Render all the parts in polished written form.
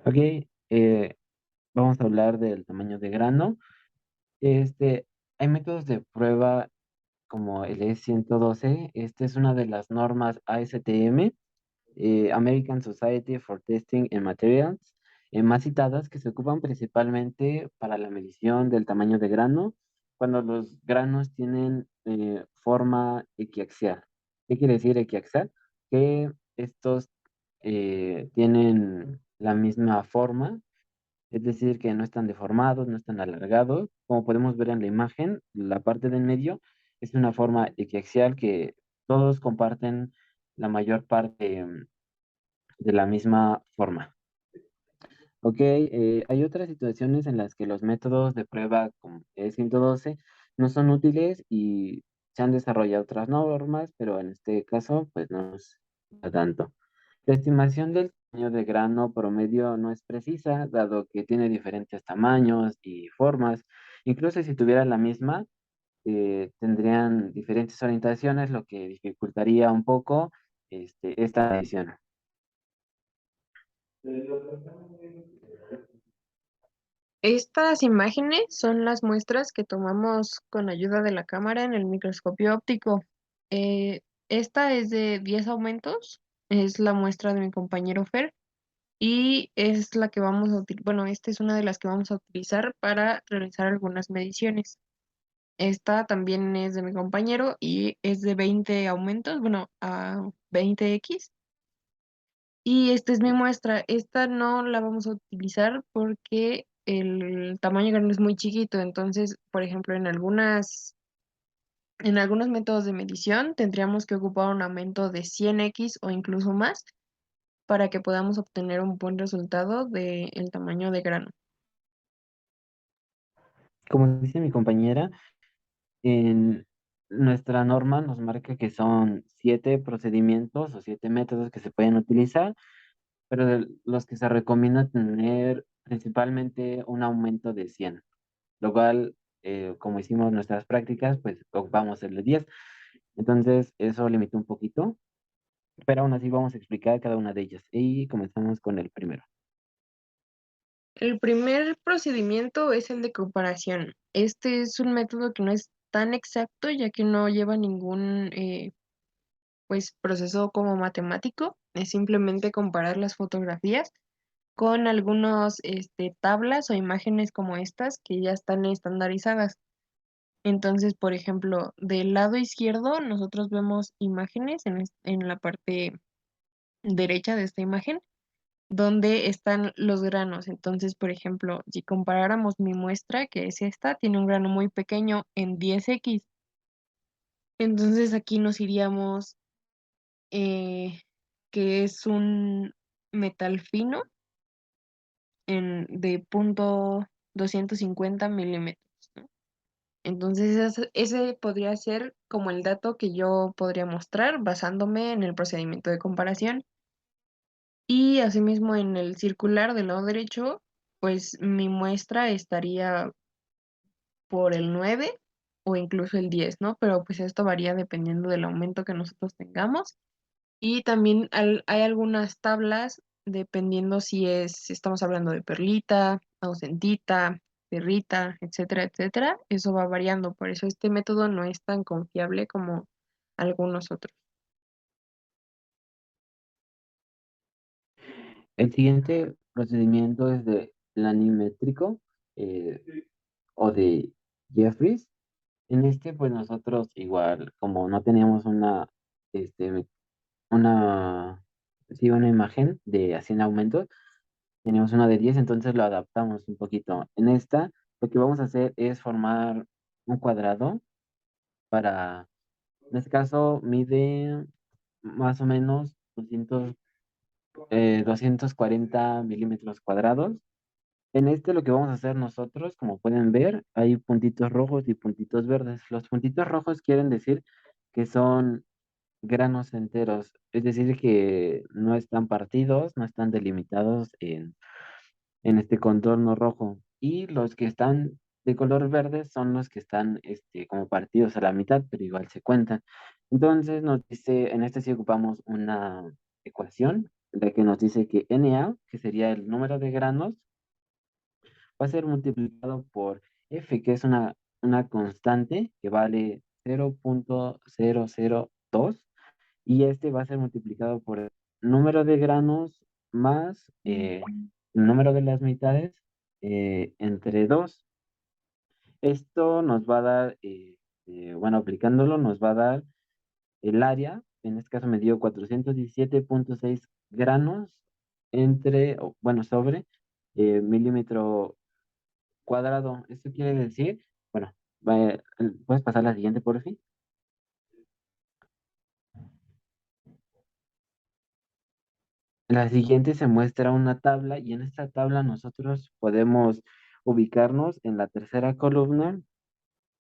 Ok, eh, vamos a hablar del tamaño de grano. Este, Hay métodos de prueba como el E112. Esta es una de las normas ASTM, American Society for Testing and Materials, más citadas, que se ocupan principalmente para la medición del tamaño de grano cuando los granos tienen forma equiaxial. ¿Qué quiere decir equiaxial? Que estos tienen la misma forma, es decir, que no están deformados, no están alargados. Como podemos ver en la imagen, la parte del medio es una forma equiaxial que todos comparten la mayor parte de la misma forma. Ok, hay otras situaciones en las que los métodos de prueba como E112 no son útiles y se han desarrollado otras normas, pero en este caso, pues no es tanto. La estimación del tamaño de grano promedio no es precisa, dado que tiene diferentes tamaños y formas. Incluso si tuviera la misma, tendrían diferentes orientaciones, lo que dificultaría un poco esta medición. Estas imágenes son las muestras que tomamos con ayuda de la cámara en el microscopio óptico. Eh, Esta es de 10 aumentos, es la muestra de mi compañero Fer y es la que vamos a utilizar, bueno, esta es una de las que vamos a utilizar para realizar algunas mediciones. Esta también es de mi compañero y es de 20 aumentos, bueno, a 20x. Y esta es mi muestra. Esta no la vamos a utilizar porque el tamaño grande es muy chiquito. Entonces, por ejemplo, en algunos métodos de medición tendríamos que ocupar un aumento de 100x o incluso más para que podamos obtener un buen resultado del tamaño de grano. Como dice mi compañera, en nuestra norma nos marca que son 7 procedimientos o 7 métodos que se pueden utilizar, pero de los que se recomienda tener principalmente un aumento de 100, lo cual, como hicimos nuestras prácticas, pues ocupamos el de 10. Entonces, eso limitó un poquito, pero aún así vamos a explicar cada una de ellas. Y comenzamos con el primero. El primer procedimiento es el de comparación. Este es un método que no es tan exacto ya que no lleva ningún pues proceso como matemático, es simplemente comparar las fotografías con algunas tablas o imágenes como estas que ya están estandarizadas. Entonces, por ejemplo, del lado izquierdo nosotros vemos imágenes en la parte derecha de esta imagen donde están los granos. Entonces, por ejemplo, si comparáramos mi muestra, que es esta, tiene un grano muy pequeño en 10x. Entonces aquí nos iríamos que es un metal fino de punto 250 milímetros, ¿no? Entonces ese podría ser como el dato que yo podría mostrar basándome en el procedimiento de comparación. Y asimismo en el circular del lado derecho, pues mi muestra estaría por el 9 o incluso el 10, ¿no? Pero pues esto varía dependiendo del aumento que nosotros tengamos. Y también hay algunas tablas dependiendo si estamos hablando de perlita, ausentita, perrita, etcétera, etcétera. Eso va variando. Por eso este método no es tan confiable como algunos otros. El siguiente procedimiento es de planimétrico, eh, o de Jeffries. En este, pues nosotros igual, como no teníamos este, una imagen de a 100 aumentos, teníamos una de 10, entonces lo adaptamos un poquito. En esta, lo que vamos a hacer es formar un cuadrado para, en este caso, mide más o menos 240 milímetros cuadrados. En este lo que vamos a hacer nosotros, como pueden ver, hay puntitos rojos y puntitos verdes. Los puntitos rojos quieren decir que son granos enteros, es decir, que no están partidos, no están delimitados en este contorno rojo. Y los que están de color verde son los que están como partidos a la mitad, pero igual se cuentan. Entonces nos dice, en este sí ocupamos una ecuación, la que nos dice que Na, que sería el número de granos, va a ser multiplicado por F, que es una constante que vale 0,002, y este va a ser multiplicado por el número de granos más el número de las mitades entre 2. Esto nos va a dar, bueno, aplicándolo, nos va a dar el área, en este caso me dio 417,6 granos bueno, sobre milímetro cuadrado. Esto quiere decir, bueno, ¿puedes pasar la siguiente, por fin? La siguiente se muestra una tabla y en esta tabla nosotros podemos ubicarnos en la tercera columna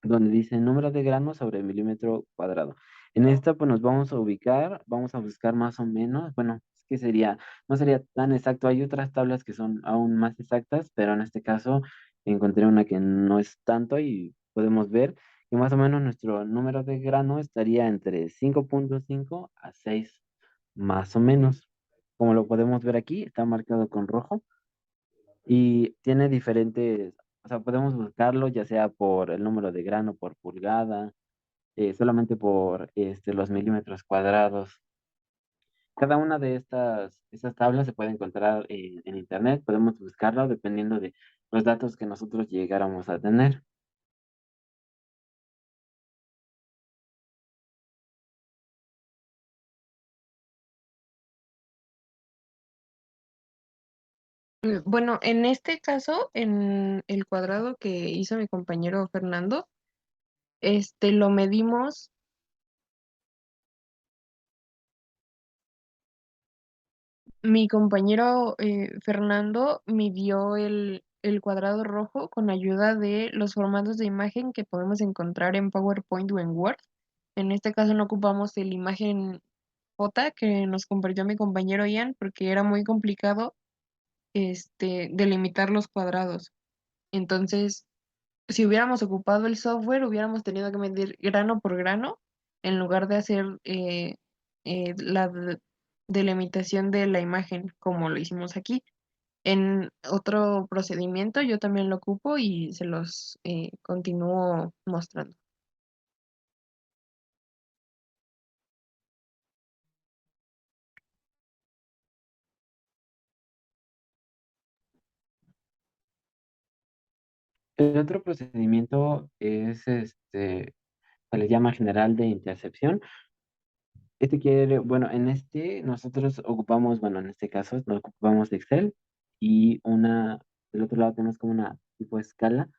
donde dice número de gramos sobre milímetro cuadrado. En esta pues nos vamos a ubicar, vamos a buscar más o menos, bueno, es que sería, no sería tan exacto, hay otras tablas que son aún más exactas, pero en este caso encontré una que no es tanto y podemos ver que más o menos nuestro número de grano estaría entre 5,5 a 6 más o menos. Como lo podemos ver aquí, está marcado con rojo y tiene diferentes, o sea, podemos buscarlo ya sea por el número de grano, por pulgada, solamente por los milímetros cuadrados. Cada una de estas tablas se puede encontrar en internet, podemos buscarlo dependiendo de los datos que nosotros llegáramos a tener. Bueno, en este caso, en el cuadrado que hizo mi compañero Fernando, lo medimos. Mi compañero Fernando midió el cuadrado rojo con ayuda de los formatos de imagen que podemos encontrar en PowerPoint o en Word. En este caso no ocupamos el imagen J que nos compartió mi compañero Ian porque era muy complicado delimitar los cuadrados. Entonces, si hubiéramos ocupado el software, hubiéramos tenido que medir grano por grano en lugar de hacer la delimitación de la imagen como lo hicimos aquí. En otro procedimiento yo también lo ocupo y se los continúo mostrando. El otro procedimiento es se le llama general de intercepción. Este quiere, bueno, en este nosotros ocupamos, bueno, en este caso nos ocupamos de Excel y del otro lado tenemos como una tipo de escala.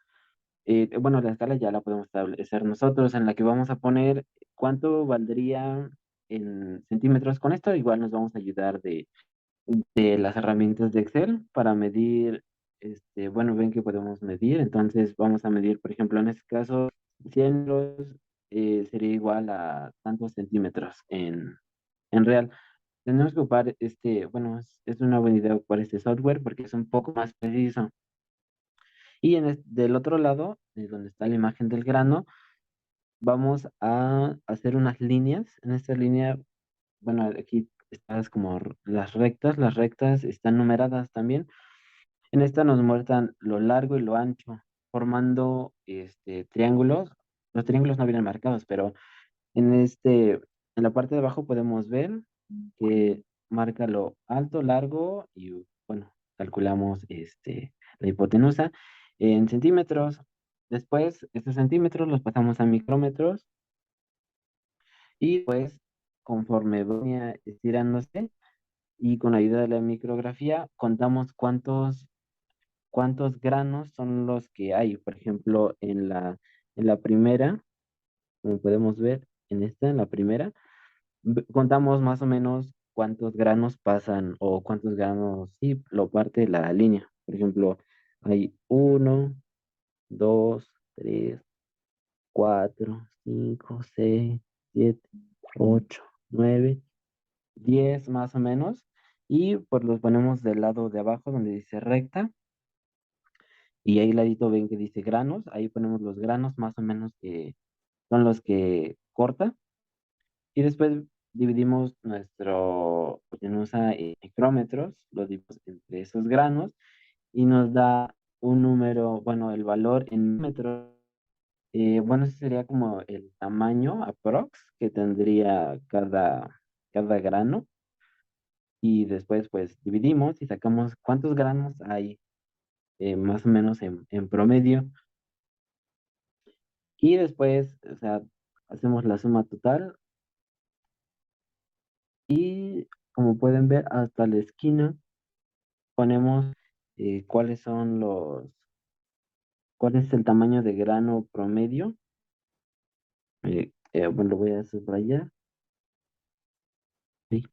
Bueno, la escala ya la podemos establecer nosotros, en la que vamos a poner cuánto valdría en centímetros. Con esto igual nos vamos a ayudar de las herramientas de Excel para medir, bueno, ven que podemos medir, entonces vamos a medir, por ejemplo, en este caso, 100 euros sería igual a tantos centímetros en real. Tenemos que ocupar bueno, es una buena idea ocupar este software porque es un poco más preciso. Y del otro lado, donde está la imagen del grano, vamos a hacer unas líneas. En esta línea, bueno, aquí están como las rectas están numeradas también. En esta nos muestran lo largo y lo ancho, formando triángulos. Los triángulos no vienen marcados, pero en la parte de abajo podemos ver que marca lo alto, largo y bueno, calculamos la hipotenusa en centímetros. Después, estos centímetros los pasamos a micrómetros y pues conforme vaya estirándose y con ayuda de la micrografía contamos cuántos granos son los que hay. Por ejemplo, en la primera, como podemos ver, en la primera, contamos más o menos cuántos granos pasan o cuántos granos, sí, lo parte la línea. Por ejemplo, hay 1, 2, 3, 4, 5, 6, 7, 8, 9, 10 más o menos. Y pues los ponemos del lado de abajo donde dice recta. Y ahí ladito ven que dice granos. Ahí ponemos los granos más o menos que son los que corta. Y después dividimos pues, se usa micrómetros, lo dividimos entre esos granos y nos da un número, bueno, el valor en metros. Bueno, ese sería como el tamaño aprox que tendría cada grano. Y después, pues, dividimos y sacamos cuántos granos hay más o menos en promedio. Y después, o sea, hacemos la suma total y como pueden ver, hasta la esquina ponemos cuáles son cuál es el tamaño de grano promedio. Bueno, lo voy a subrayar. Sí.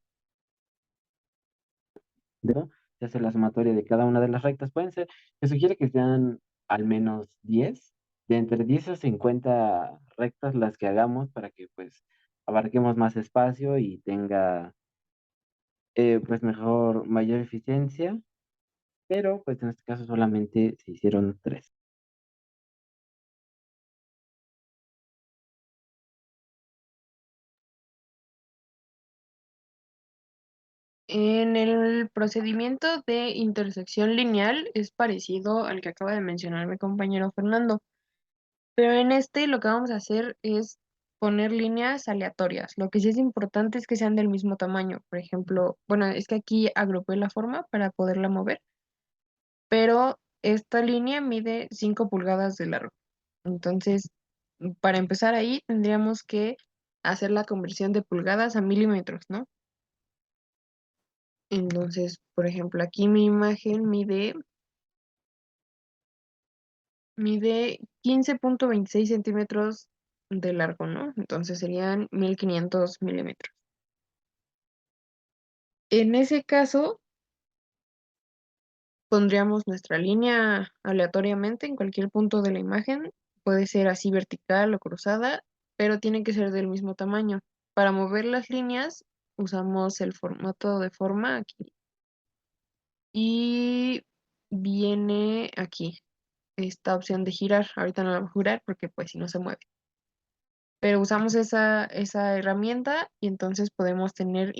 ¿No? Se hace la sumatoria de cada una de las rectas. Se sugiere que sean al menos 10, de entre 10 a 50 rectas las que hagamos para que pues abarquemos más espacio y tenga pues mayor eficiencia, pero pues en este caso solamente se hicieron 3. En el procedimiento de intersección lineal es parecido al que acaba de mencionar mi compañero Fernando, pero en este lo que vamos a hacer es poner líneas aleatorias. Lo que sí es importante es que sean del mismo tamaño. Por ejemplo, bueno, es que aquí agrupé la forma para poderla mover, pero esta línea mide 5 pulgadas de largo. Entonces, para empezar ahí, tendríamos que hacer la conversión de pulgadas a milímetros, ¿no? Entonces, por ejemplo, aquí mi imagen mide 15,26 centímetros de largo, ¿no? Entonces serían 1500 milímetros. En ese caso, pondríamos nuestra línea aleatoriamente en cualquier punto de la imagen. Puede ser así vertical o cruzada, pero tiene que ser del mismo tamaño. Para mover las líneas, usamos el formato de forma aquí. Y viene aquí esta opción de girar. Ahorita no la voy a girar porque pues si no se mueve. Pero usamos esa herramienta y entonces podemos tener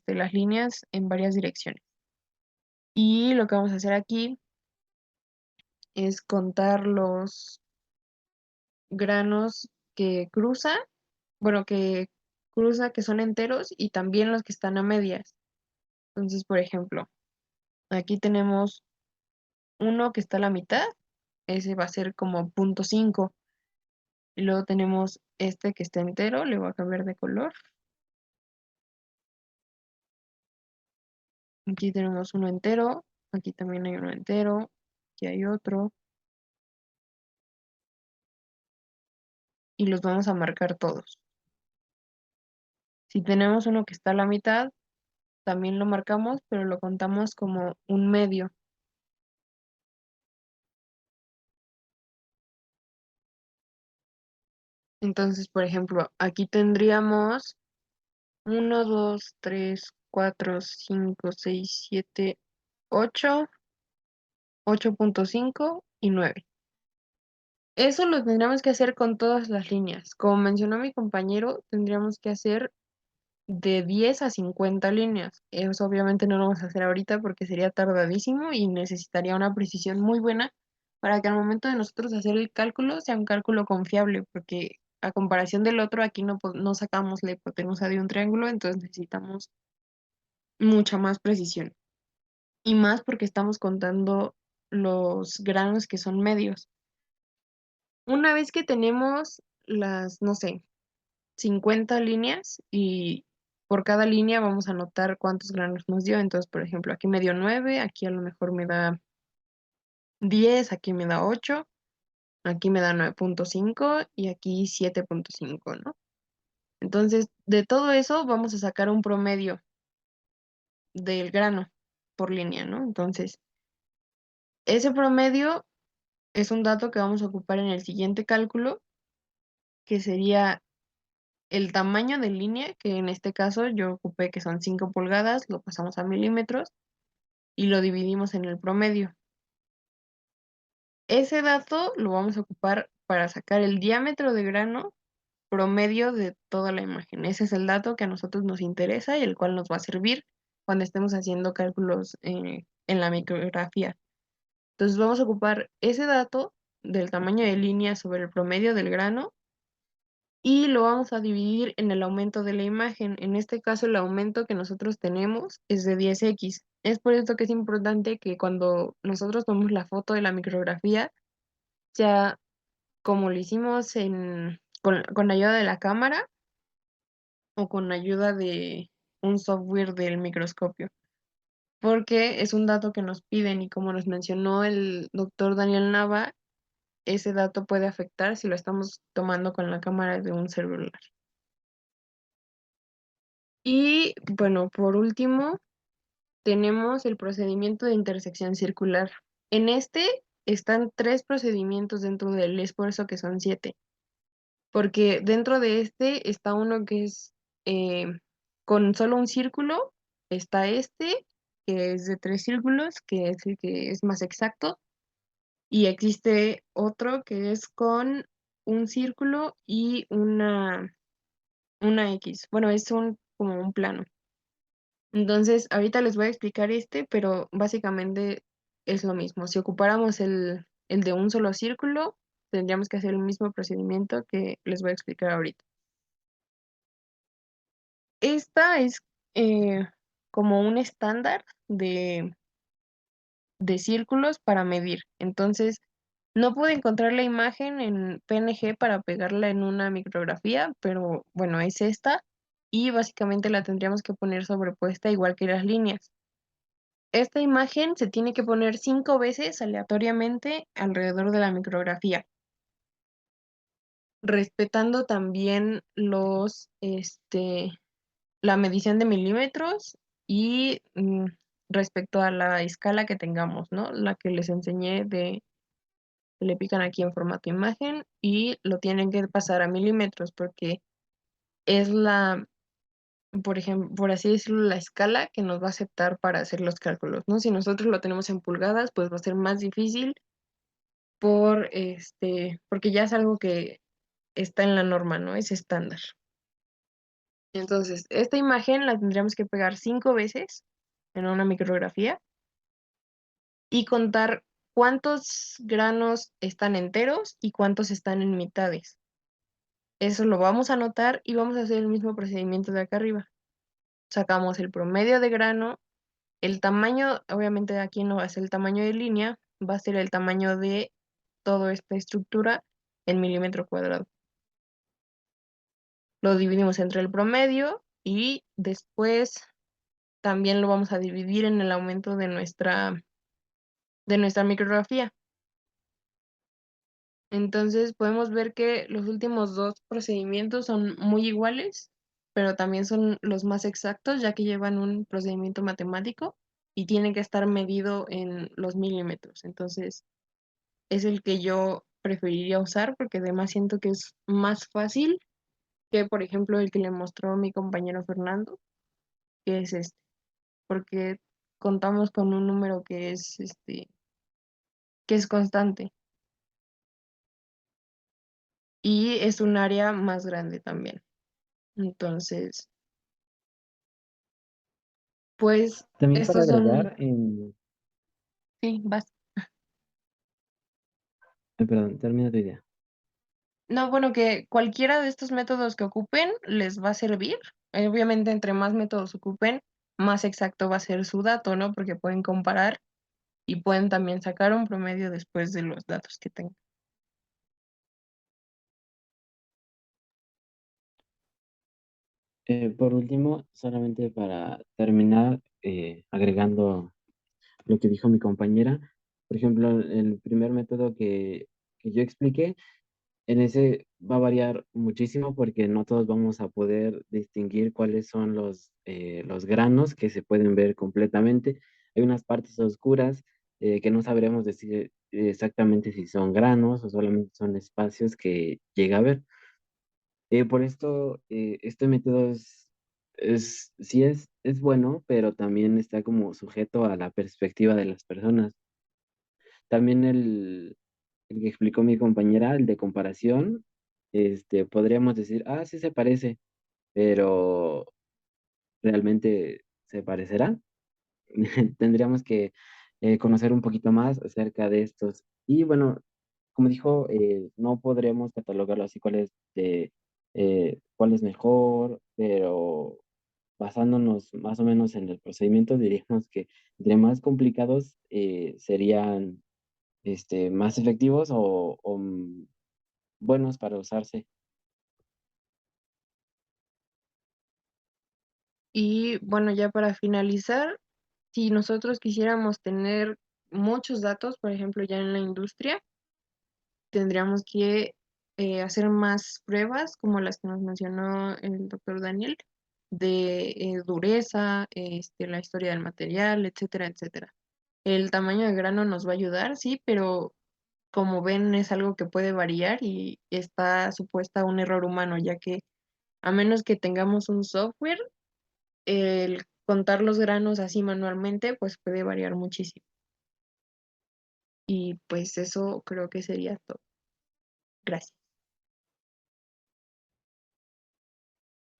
las líneas en varias direcciones. Y lo que vamos a hacer aquí es contar los granos que cruza, bueno, que son enteros y también los que están a medias. Entonces, por ejemplo, aquí tenemos uno que está a la mitad, ese va a ser como 0,5. Y luego tenemos este que está entero, le voy a cambiar de color. Aquí tenemos uno entero, aquí también hay uno entero, aquí hay otro, y los vamos a marcar todos. Si tenemos uno que está a la mitad, también lo marcamos, pero lo contamos como un medio. Entonces, por ejemplo, aquí tendríamos uno, 2, 3, 4, 5, 6, 7, 8, 8,5 y 9. Eso lo tendríamos que hacer con todas las líneas. Como mencionó mi compañero, tendríamos que hacer de 10 a 50 líneas. Eso obviamente no lo vamos a hacer ahorita porque sería tardadísimo y necesitaría una precisión muy buena para que al momento de nosotros hacer el cálculo sea un cálculo confiable, porque a comparación del otro, aquí no sacamos la hipotenusa de un triángulo, entonces necesitamos mucha más precisión. Y más porque estamos contando los granos que son medios. Una vez que tenemos no sé, 50 líneas y por cada línea vamos a anotar cuántos granos nos dio. Entonces, por ejemplo, aquí me dio 9, aquí a lo mejor me da 10, aquí me da 8, aquí me da 9,5 y aquí 7,5, ¿no? Entonces, de todo eso vamos a sacar un promedio del grano por línea, ¿no? Entonces, ese promedio es un dato que vamos a ocupar en el siguiente cálculo, que sería el tamaño de línea, que en este caso yo ocupé que son 5 pulgadas, lo pasamos a milímetros y lo dividimos en el promedio. Ese dato lo vamos a ocupar para sacar el diámetro de grano promedio de toda la imagen. Ese es el dato que a nosotros nos interesa y el cual nos va a servir cuando estemos haciendo cálculos en la micrografía. Entonces vamos a ocupar ese dato del tamaño de línea sobre el promedio del grano y lo vamos a dividir en el aumento de la imagen. En este caso, el aumento que nosotros tenemos es de 10x. Es por esto que es importante que cuando nosotros tomamos la foto de la micrografía, sea como lo hicimos con ayuda de la cámara o con ayuda de un software del microscopio, porque es un dato que nos piden y como nos mencionó el doctor Daniel Nava, ese dato puede afectar si lo estamos tomando con la cámara de un celular. Y bueno, por último, tenemos el procedimiento de intersección circular. En este están tres procedimientos dentro de él, es por eso que son 7, porque dentro de este está uno que es eh, con solo un círculo, está este, que es de 3 círculos, que es el que es más exacto, y existe otro que es con un círculo y una X. Bueno, es como un plano. Entonces, ahorita les voy a explicar este, pero básicamente es lo mismo. Si ocupáramos el de un solo círculo, tendríamos que hacer el mismo procedimiento que les voy a explicar ahorita. Esta es eh, como un estándar de círculos para medir. Entonces, no pude encontrar la imagen en PNG para pegarla en una micrografía, pero bueno, es esta y básicamente la tendríamos que poner sobrepuesta igual que las líneas. Esta imagen se tiene que poner 5 veces aleatoriamente alrededor de la micrografía, respetando también la medición de milímetros y respecto a la escala que tengamos, ¿no? La que les enseñé le pican aquí en formato imagen y lo tienen que pasar a milímetros porque es por ejemplo, por así decirlo, la escala que nos va a aceptar para hacer los cálculos, ¿no? Si nosotros lo tenemos en pulgadas, pues va a ser más difícil porque ya es algo que está en la norma, ¿no? Es estándar. Entonces, esta imagen la tendríamos que pegar 5 veces en una micrografía y contar cuántos granos están enteros y cuántos están en mitades. Eso lo vamos a anotar y vamos a hacer el mismo procedimiento de acá arriba. Sacamos el promedio de grano, el tamaño, obviamente aquí no va a ser el tamaño de línea, va a ser el tamaño de toda esta estructura en milímetro cuadrado. Lo dividimos entre el promedio y después también lo vamos a dividir en el aumento de nuestra micrografía. Entonces podemos ver que los últimos dos procedimientos son muy iguales, pero también son los más exactos, ya que llevan un procedimiento matemático y tienen que estar medido en los milímetros. Entonces es el que yo preferiría usar porque además siento que es más fácil que, por ejemplo, el que le mostró mi compañero Fernando, que es este, porque contamos con un número que es constante y es un área más grande también. Entonces, pues También para estos son, agregar, sí, vas. perdón, termina tu idea. No, bueno, que cualquiera de estos métodos que ocupen les va a servir. Obviamente, entre más métodos ocupen, más exacto va a ser su dato, ¿no? Porque pueden comparar y pueden también sacar un promedio después de los datos que tengan. Por último, solamente para terminar, agregando lo que dijo mi compañera, por ejemplo, el primer método que yo expliqué, en ese va a variar muchísimo porque no todos vamos a poder distinguir cuáles son los granos que se pueden ver completamente. Hay unas partes oscuras que no sabremos decir exactamente si son granos o solamente son espacios que llega a ver. Por esto, este método sí es bueno, pero también está como sujeto a la perspectiva de las personas. También el que explicó mi compañera, el de comparación, podríamos decir, ah, sí se parece, pero ¿realmente se parecerá? Tendríamos que conocer un poquito más acerca de estos. Y bueno, como dijo, no podremos catalogarlo así cuál es mejor, pero basándonos más o menos en el procedimiento, diríamos que entre más complicados serían más efectivos o buenos para usarse. Y bueno, ya para finalizar, si nosotros quisiéramos tener muchos datos, por ejemplo, ya en la industria, tendríamos que hacer más pruebas como las que nos mencionó el doctor Daniel, de dureza, la historia del material, etcétera, etcétera. El tamaño de grano nos va a ayudar, sí, pero como ven es algo que puede variar y está supuesta a un error humano, ya que a menos que tengamos un software, el contar los granos así manualmente, pues puede variar muchísimo. Y pues eso creo que sería todo. Gracias.